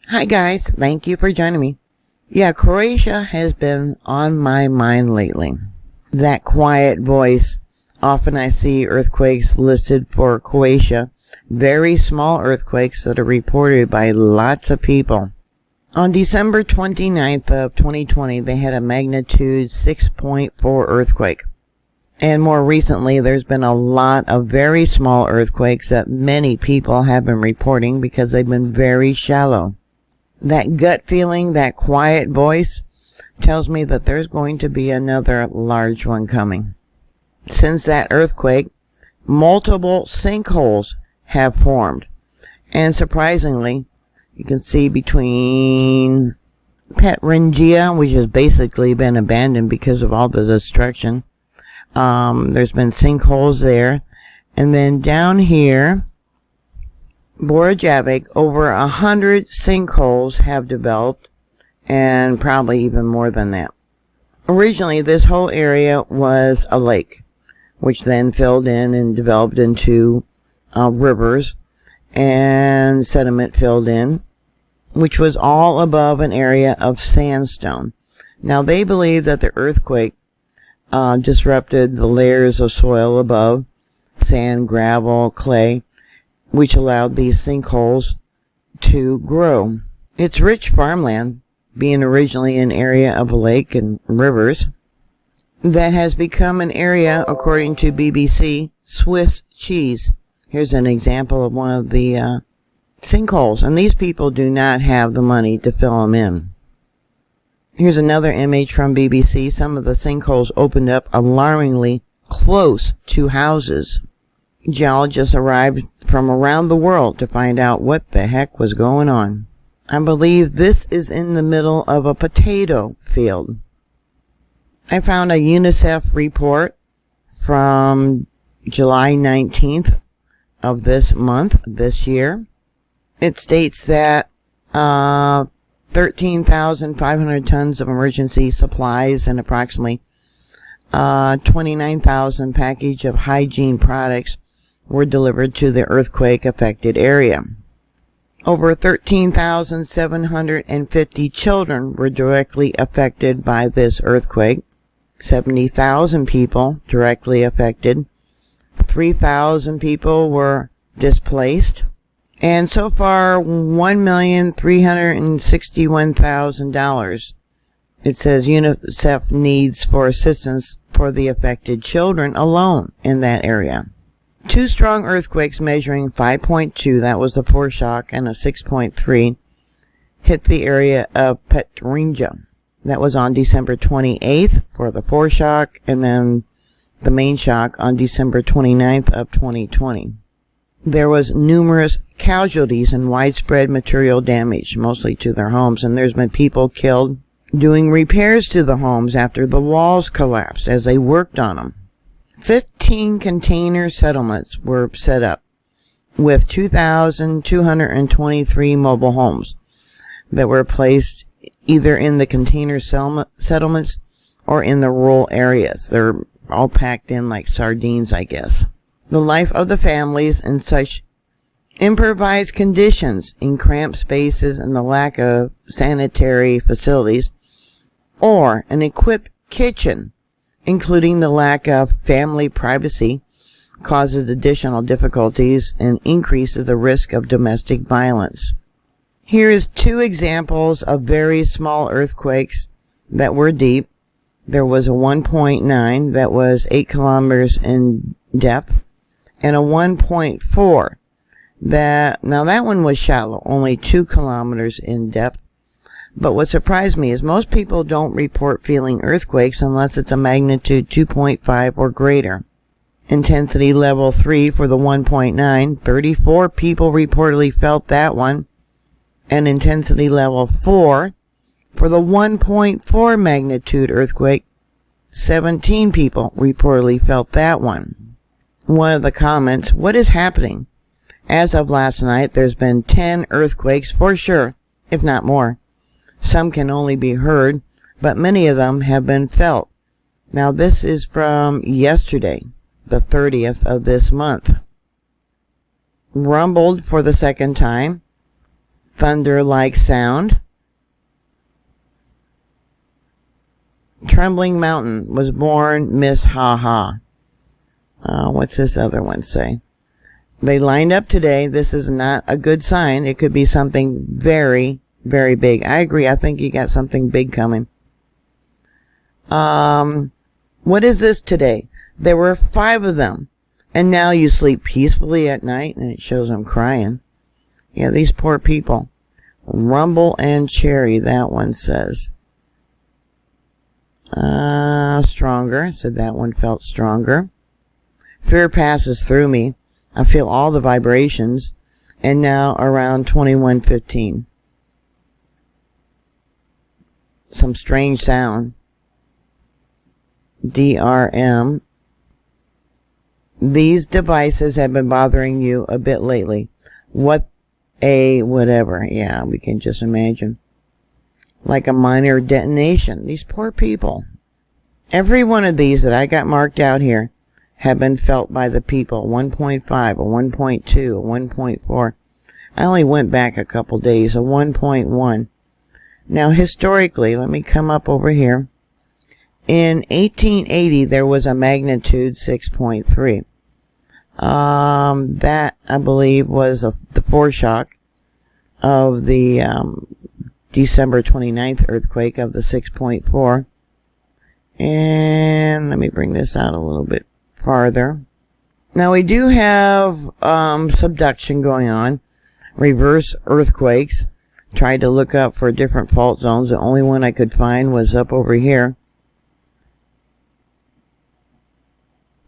Hi guys, thank you for joining me. Yeah, Croatia has been on my mind lately. That quiet voice. Often I see earthquakes listed for Croatia. Very small earthquakes that are reported by lots of people. On December 29th of 2020, they had a magnitude 6.4 earthquake. And more recently, there's been a lot of very small earthquakes that many people have been reporting because they've been very shallow. That gut feeling, that quiet voice, tells me that there's going to be another large one coming. Since that earthquake, multiple sinkholes have formed. And surprisingly, you can see between Petringia, which has basically been abandoned because of all the destruction. There's been sinkholes there. And then down here, Borjavik, over 100 sinkholes have developed, and probably even more than that. Originally, this whole area was a lake, which then filled in and developed into rivers, and sediment filled in, which was all above an area of sandstone. Now, they believe that the earthquake disrupted the layers of soil above, sand, gravel, clay, which allowed these sinkholes to grow. It's rich farmland, being originally an area of a lake and rivers, that has become an area, according to BBC, Swiss cheese. Here's an example of one of the sinkholes, and these people do not have the money to fill them in. Here's another image from BBC. Some of the sinkholes opened up alarmingly close to houses. Geologists arrived from around the world to find out what the heck was going on. I believe this is in the middle of a potato field. I found a UNICEF report from July 19th of this month, this year. It states that 13,500 tons of emergency supplies and approximately 29,000 packages of hygiene products were delivered to the earthquake-affected area. Over 13,750 children were directly affected by this earthquake. 70,000 people directly affected. 3,000 people were displaced. And so far, $1,361,000. It says UNICEF needs for assistance for the affected children alone in that area. Two strong earthquakes measuring 5.2, that was the foreshock, and a 6.3 hit the area of Petrinja. That was on December 28th for the foreshock, and then the main shock on December 29th of 2020. There was numerous casualties and widespread material damage, mostly to their homes, and there's been people killed doing repairs to the homes after the walls collapsed as they worked on them. 15 container settlements were set up with 2,223 mobile homes that were placed either in the container settlements or in the rural areas. They're all packed in like sardines, I guess. The life of the families in such improvised conditions, in cramped spaces and the lack of sanitary facilities, or an equipped kitchen, including the lack of family privacy, causes additional difficulties and increases the risk of domestic violence. Here is two examples of very small earthquakes that were deep. There was a 1.9 that was 8 kilometers in depth, and a 1.4 that one was shallow, only 2 kilometers in depth. But what surprised me is most people don't report feeling earthquakes unless it's a magnitude 2.5 or greater. Intensity level 3 for the 1.9, 34 people reportedly felt that one. And intensity level 4 for the 1.4 magnitude earthquake, 17 people reportedly felt that one. One of the comments, what is happening? As of last night, there's been 10 earthquakes for sure, if not more. Some can only be heard, but many of them have been felt. Now this is from yesterday, the 30th of this month. Rumbled for the second time. thunder-like sound. Trembling Mountain was born Miss Ha Ha. What's this other one say? They lined up today. This is not a good sign. It could be something very, very big. I agree. I think you got something big coming. What is this today? There were 5 of them. And now you sleep peacefully at night, and it shows I'm crying. Yeah, these poor people. Rumble and Cherry, that one says. Stronger. Said that one felt stronger. Fear passes through me. I feel all the vibrations. And now around 21:15. Some strange sound. DRM. These devices have been bothering you a bit lately. Whatever. Yeah, we can just imagine. Like a minor detonation. These poor people. Every one of these that I got marked out here have been felt by the people. 1.5, a 1.2, a 1.4. I only went back a couple days, a 1.1. Now, historically, let me come up over here. In 1880, there was a magnitude 6.3. That, I believe, was the foreshock of the December 29th earthquake of the 6.4. And let me bring this out a little bit farther. Now, we do have subduction going on. Reverse earthquakes. Tried to look up for different fault zones. The only one I could find was up over here.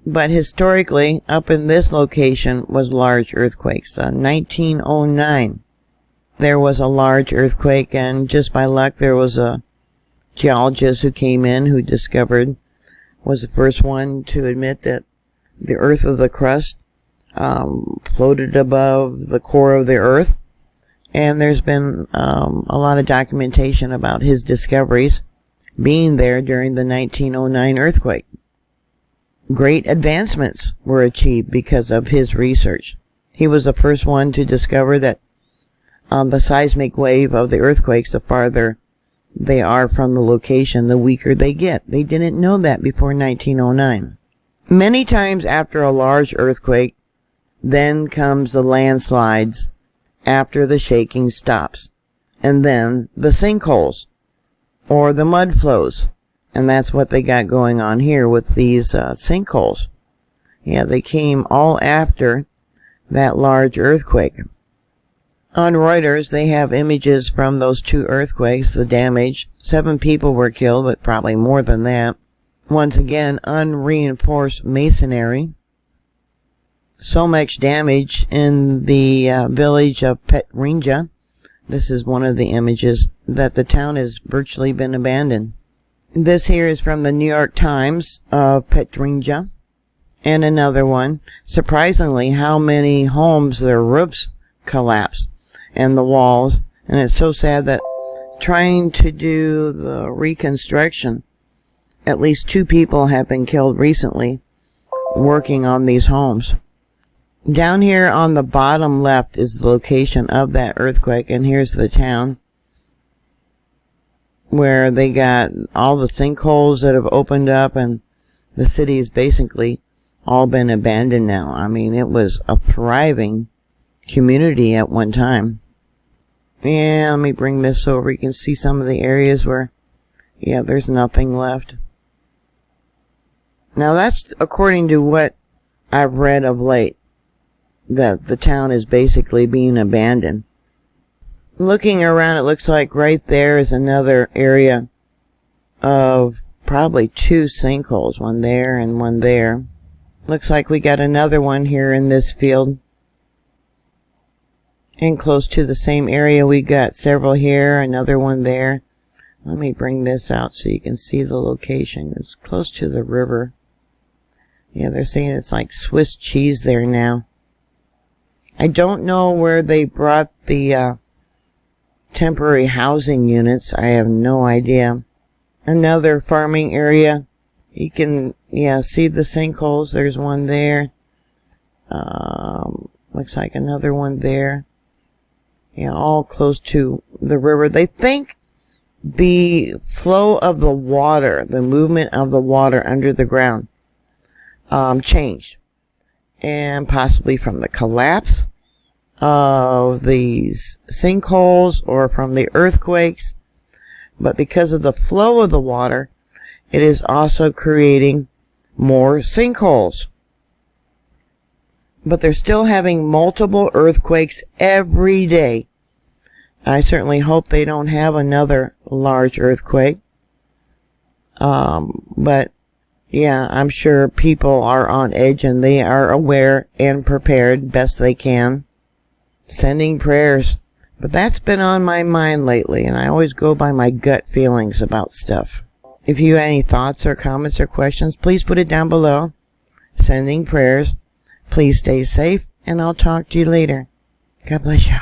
But historically, up in this location was large earthquakes. 1909, there was a large earthquake, and just by luck, there was a geologist who came in who was the first one to admit that the earth of the crust floated above the core of the earth. And there's been a lot of documentation about his discoveries being there during the 1909 earthquake. Great advancements were achieved because of his research. He was the first one to discover that the seismic wave of the earthquakes, the farther they are from the location, the weaker they get. They didn't know that before 1909. Many times after a large earthquake, then comes the landslides after the shaking stops. And then the sinkholes, or the mud flows. And that's what they got going on here with these sinkholes. Yeah, they came all after that large earthquake. On Reuters, they have images from those 2 earthquakes, the damage. 7 people were killed, but probably more than that. Once again, unreinforced masonry. So much damage in the village of Petrinja. This is one of the images that the town has virtually been abandoned. This here is from the New York Times of Petrinja. And another one. Surprisingly, how many homes, their roofs collapsed and the walls. And it's so sad that trying to do the reconstruction, at least 2 people have been killed recently working on these homes. Down here on the bottom left is the location of that earthquake, and here's the town where they got all the sinkholes that have opened up, and the city has basically all been abandoned now. I mean, it was a thriving community at one time. Yeah, let me bring this over. You can see some of the areas where, yeah, there's nothing left. Now, that's according to what I've read of late, that the town is basically being abandoned. Looking around, it looks like right there is another area of probably 2 sinkholes, one there and one there. Looks like we got another one here in this field. And close to the same area, we got several here, another one there. Let me bring this out so you can see the location. It's close to the river. Yeah, they're saying it's like Swiss cheese there now. I don't know where they brought the temporary housing units. I have no idea. Another farming area. You can, see the sinkholes. There's one there. Looks like another one there. all close to the river. They think the flow of the water, the movement of the water under the ground, changed. And possibly from the collapse of these sinkholes or from the earthquakes. But because of the flow of the water, it is also creating more sinkholes. But they're still having multiple earthquakes every day. I certainly hope they don't have another large earthquake. But yeah, I'm sure people are on edge and they are aware and prepared best they can. Sending prayers. But that's been on my mind lately, and I always go by my gut feelings about stuff. If you have any thoughts or comments or questions, please put it down below. Sending prayers. Please stay safe, and I'll talk to you later. God bless you.